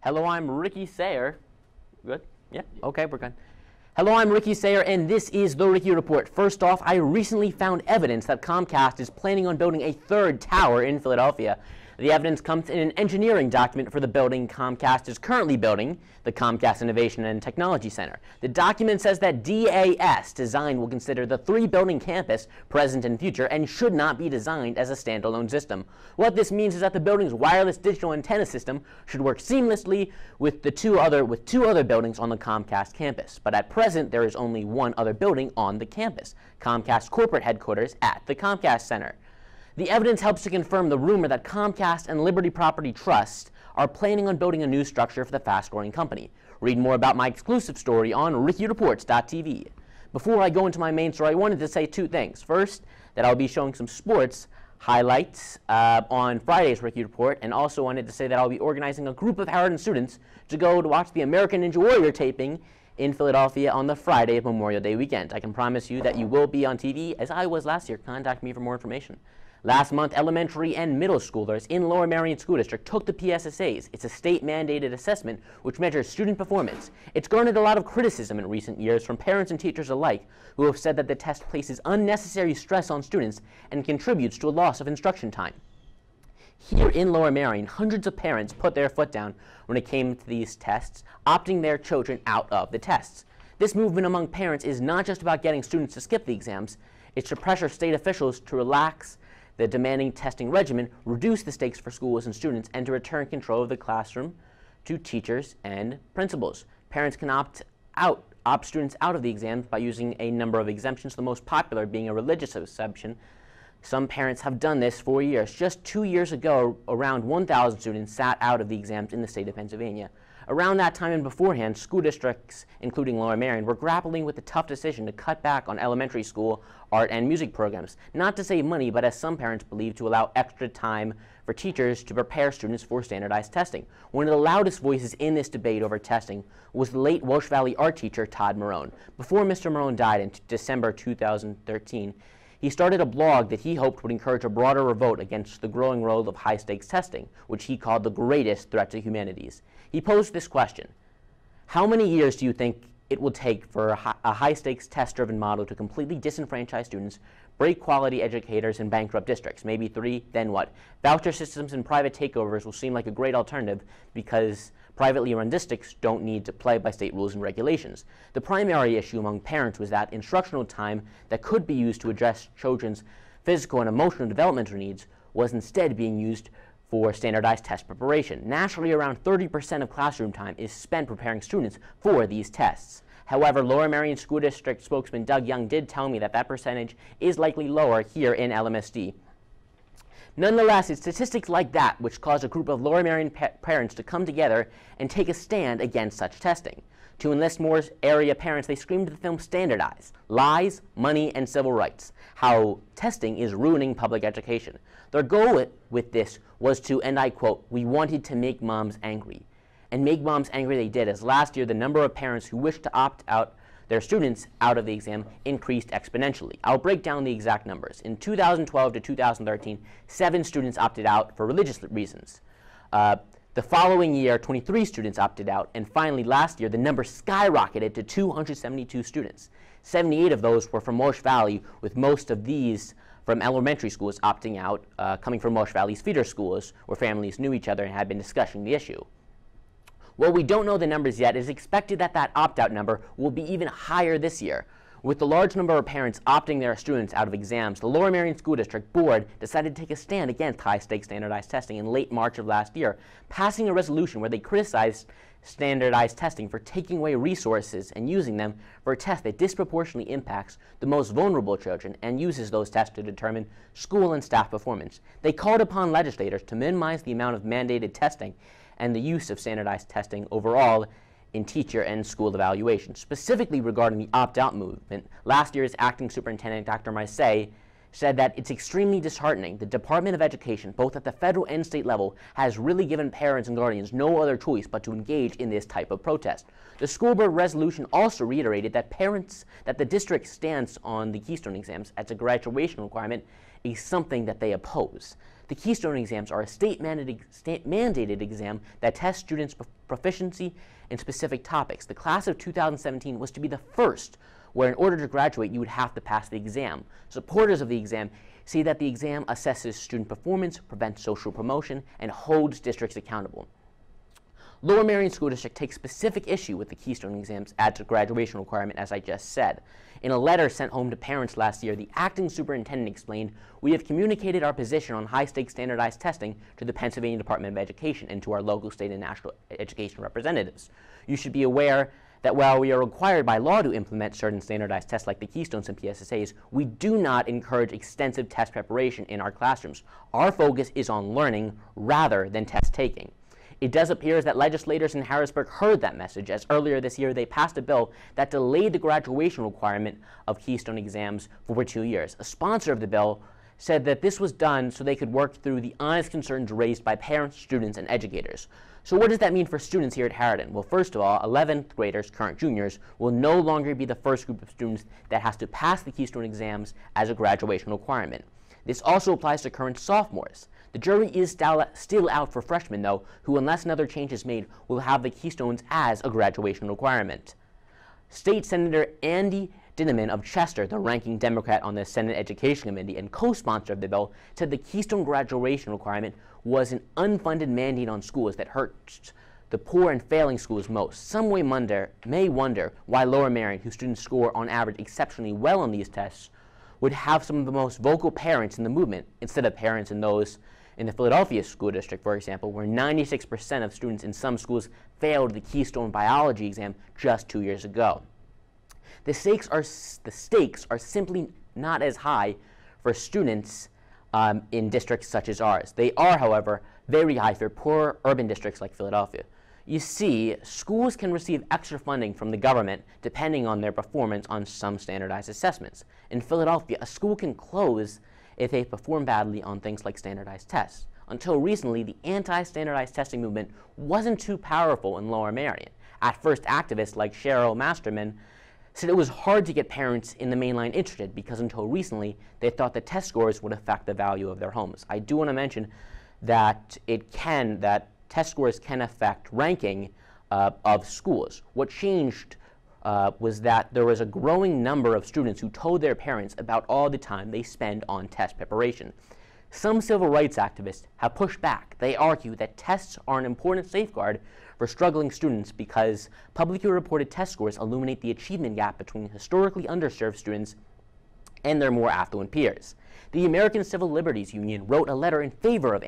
Hello, I'm Ricky Sayer. Good? Yeah? Okay, we're good. Hello, I'm Ricky Sayer, and this is the Ricky Report. First off, I recently found evidence that Comcast is planning on building a third tower in Philadelphia. The evidence comes in an engineering document for the building Comcast is currently building, the Comcast Innovation and Technology Center. The document says that DAS design will consider the three-building campus, present and future, and should not be designed as a standalone system. What this means is that the building's wireless digital antenna system should work seamlessly with two other buildings on the Comcast campus. But at present, there is only one other building on the campus, Comcast corporate headquarters at the Comcast Center. The evidence helps to confirm the rumor that Comcast and Liberty Property Trust are planning on building a new structure for the fast-growing company. Read more about my exclusive story on RickyReports.tv. Before I go into my main story, I wanted to say two things. First, that I'll be showing some sports highlights on Friday's Ricky Report, and also wanted to say that I'll be organizing a group of Harriton students to go to watch the American Ninja Warrior taping in Philadelphia on the Friday of Memorial Day weekend. I can promise you that you will be on TV, as I was last year. Contact me for more information. Last month, elementary and middle schoolers in Lower Merion School District took the PSSAs. It's a state-mandated assessment which measures student performance. It's garnered a lot of criticism in recent years from parents and teachers alike, who have said that the test places unnecessary stress on students and contributes to a loss of instruction time. Here in Lower Merion, hundreds of parents put their foot down when it came to these tests, opting their children out of the tests. This movement among parents is not just about getting students to skip the exams, it's to pressure state officials to relax the demanding testing regimen, reduce the stakes for schools and students, and to return control of the classroom to teachers and principals. Parents can opt students out of the exams by using a number of exemptions, the most popular being a religious exemption. Some parents have done this for years. Just 2 years ago, around 1,000 students sat out of the exams in the state of Pennsylvania. Around that time and beforehand, school districts, including Lower Merion, were grappling with the tough decision to cut back on elementary school art and music programs, not to save money, but as some parents believe, to allow extra time for teachers to prepare students for standardized testing. One of the loudest voices in this debate over testing was the late Walsh Valley art teacher Todd Marone. Before Mr. Marone died in December 2013, he started a blog that he hoped would encourage a broader revolt against the growing role of high-stakes testing, which he called the greatest threat to humanities. He posed this question: how many years do you think it will take for a high-stakes test-driven model to completely disenfranchise students, break quality educators, and bankrupt districts? Maybe 3, then what? Voucher systems and private takeovers will seem like a great alternative because privately run districts don't need to play by state rules and regulations. The primary issue among parents was that instructional time that could be used to address children's physical and emotional developmental needs was instead being used for standardized test preparation. Nationally, around 30% of classroom time is spent preparing students for these tests. However, Lower Merion School District spokesman Doug Young did tell me that that percentage is likely lower here in LMSD. Nonetheless, it's statistics like that which caused a group of Lower Merion parents to come together and take a stand against such testing. To enlist more area parents, they screamed the film Standardize: lies, money, and civil rights. How testing is ruining public education. Their goal with this was to, and I quote, "We wanted to make moms angry." And make moms angry they did, as last year the number of parents who wished to opt out their students out of the exam increased exponentially. I'll break down the exact numbers. In 2012 to 2013, 7 students opted out for religious reasons. The following year, 23 students opted out, and finally last year, the number skyrocketed to 272 students. 78 of those were from Walsh Valley, with most of these from elementary schools opting out, coming from Walsh Valley's feeder schools, where families knew each other and had been discussing the issue. While we don't know the numbers yet, it is expected that that opt-out number will be even higher this year. With the large number of parents opting their students out of exams, the Lower Merion School District Board decided to take a stand against high-stakes standardized testing in late March of last year, passing a resolution where they criticized standardized testing for taking away resources and using them for a test that disproportionately impacts the most vulnerable children and uses those tests to determine school and staff performance. They called upon legislators to minimize the amount of mandated testing and the use of standardized testing overall in teacher and school evaluation. Specifically regarding the opt-out movement, last year's acting superintendent, Dr. Marseille, said that it's extremely disheartening. The Department of Education, both at the federal and state level, has really given parents and guardians no other choice but to engage in this type of protest. The school board resolution also reiterated that the district's stance on the Keystone exams as a graduation requirement is something that they oppose. The Keystone exams are a state-mandated exam that tests students' proficiency in specific topics. The class of 2017 was to be the first where in order to graduate you would have to pass the exam. Supporters of the exam say that the exam assesses student performance, prevents social promotion, and holds districts accountable. Lower Merion School District takes specific issue with the Keystone exams as a graduation requirement, as I just said. In a letter sent home to parents last year, the acting superintendent explained, "We have communicated our position on high-stakes standardized testing to the Pennsylvania Department of Education and to our local, state, and national education representatives. You should be aware that while we are required by law to implement certain standardized tests like the Keystones and PSSAs, we do not encourage extensive test preparation in our classrooms. Our focus is on learning rather than test taking." It does appear that legislators in Harrisburg heard that message, as earlier this year they passed a bill that delayed the graduation requirement of Keystone exams for 2 years. A sponsor of the bill said that this was done so they could work through the honest concerns raised by parents, students, and educators. So what does that mean for students here at Harriton? Well, first of all, 11th graders, current juniors, will no longer be the first group of students that has to pass the Keystone exams as a graduation requirement. This also applies to current sophomores. The jury is still out for freshmen, though, who, unless another change is made, will have the Keystones as a graduation requirement. State Senator Andy Dinniman of Chester, the ranking Democrat on the Senate Education Committee and co-sponsor of the bill, said the Keystone graduation requirement was an unfunded mandate on schools that hurts the poor and failing schools most. Some may wonder why Lower Merion, whose students score on average exceptionally well on these tests, would have some of the most vocal parents in the movement instead of parents in those in the Philadelphia School District, for example, where 96% of students in some schools failed the Keystone biology exam just 2 years ago. The stakes are simply not as high for students in districts such as ours. They are, however, very high for poor urban districts like Philadelphia. You see, schools can receive extra funding from the government depending on their performance on some standardized assessments. In Philadelphia, a school can close if they perform badly on things like standardized tests. Until recently, the anti-standardized testing movement wasn't too powerful in Lower Merion. At first, activists like Cheryl Masterman said it was hard to get parents in the mainline interested because until recently, they thought the test scores would affect the value of their homes. I do want to mention that test scores can affect ranking of schools. What changed was that there was a growing number of students who told their parents about all the time they spend on test preparation. Some civil rights activists have pushed back. They argue that tests are an important safeguard for struggling students because publicly reported test scores illuminate the achievement gap between historically underserved students and their more affluent peers. The American Civil Liberties Union wrote a letter in favor of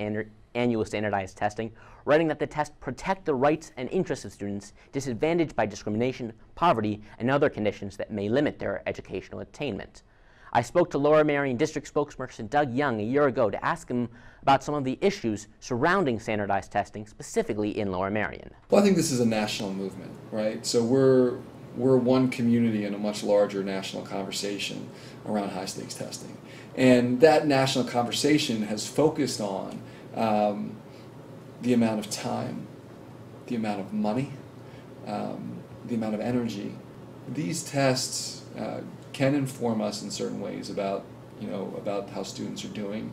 annual standardized testing, writing that the tests protect the rights and interests of students disadvantaged by discrimination, poverty, and other conditions that may limit their educational attainment. I spoke to Lower Merion District spokesperson Doug Young a year ago to ask him about some of the issues surrounding standardized testing, specifically in Lower Merion. Well, I think this is a national movement, right? So we're one community in a much larger national conversation around high-stakes testing. And that national conversation has focused on the amount of time, the amount of money, the amount of energy. These tests can inform us in certain ways about how students are doing.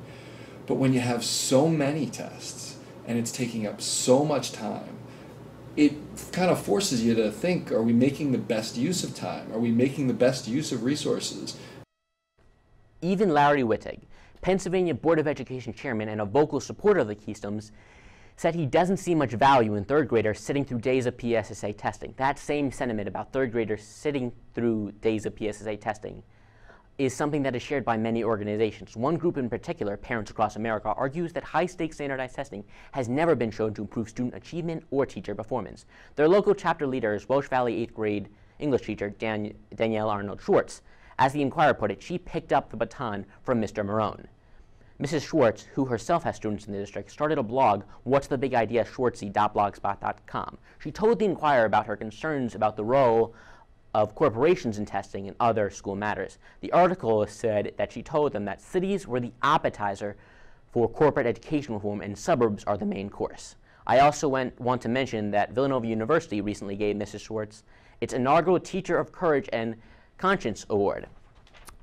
But when you have so many tests and it's taking up so much time, it kind of forces you to think, are we making the best use of time? Are we making the best use of resources? Even Larry Wittig, Pennsylvania Board of Education chairman and a vocal supporter of the Keystones, said he doesn't see much value in third graders sitting through days of PSSA testing. That same sentiment about third graders sitting through days of PSSA testing is something that is shared by many organizations. One group in particular, Parents Across America, argues that high-stakes standardized testing has never been shown to improve student achievement or teacher performance. Their local chapter leader is Welsh Valley 8th grade English teacher Danielle Arnold Schwartz. As the Inquirer put it, she picked up the baton from Mr. Marone. Mrs. Schwartz, who herself has students in the district, started a blog, What's the Big Idea, Schwartzy.blogspot.com. She told the Inquirer about her concerns about the role of corporations in testing and other school matters. The article said that she told them that cities were the appetizer for corporate education reform and suburbs are the main course. I also want to mention that Villanova University recently gave Mrs. Schwartz its inaugural Teacher of Courage and Conscience Award.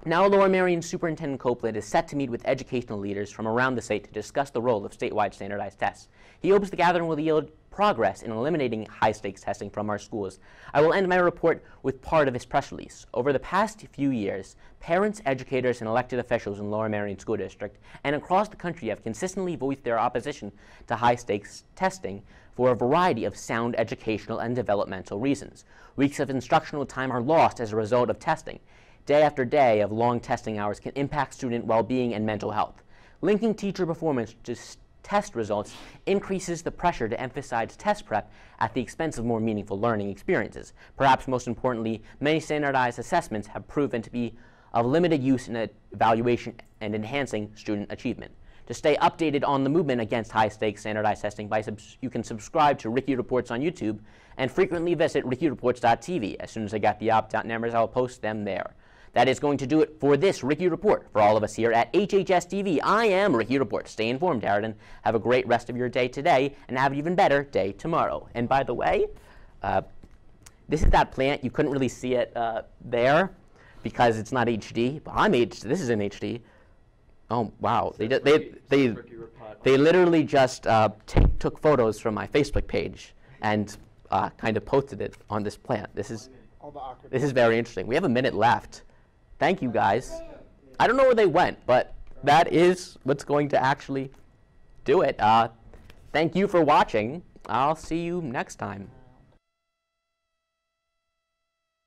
Now, Lower Merion Superintendent Copeland is set to meet with educational leaders from around the state to discuss the role of statewide standardized tests. He hopes the gathering will yield progress in eliminating high-stakes testing from our schools. I will end my report with part of his press release. Over the past few years, parents, educators, and elected officials in Lower Merion School District and across the country have consistently voiced their opposition to high-stakes testing for a variety of sound educational and developmental reasons. Weeks of instructional time are lost as a result of testing. Day after day of long testing hours can impact student well-being and mental health. Linking teacher performance to test results increases the pressure to emphasize test prep at the expense of more meaningful learning experiences. Perhaps most importantly, many standardized assessments have proven to be of limited use in evaluation and enhancing student achievement. To stay updated on the movement against high-stakes standardized testing, you can subscribe to Ricky Reports on YouTube and frequently visit rickyreports.tv. As soon as I got the opt-out numbers, I'll post them there. That is going to do it for this Ricky Report. For all of us here at HHS TV, I am Ricky Report. Stay informed, Harriton. Have a great rest of your day today, and have an even better day tomorrow. And by the way, this is that plant. You couldn't really see it there because it's not HD, but I'm HD. This is in HD. Oh, wow. They literally just took photos from my Facebook page and kind of posted it on this plant. This is very interesting. We have a minute left. Thank you, guys. I don't know where they went, but that is what's going to actually do it. Thank you for watching. I'll see you next time.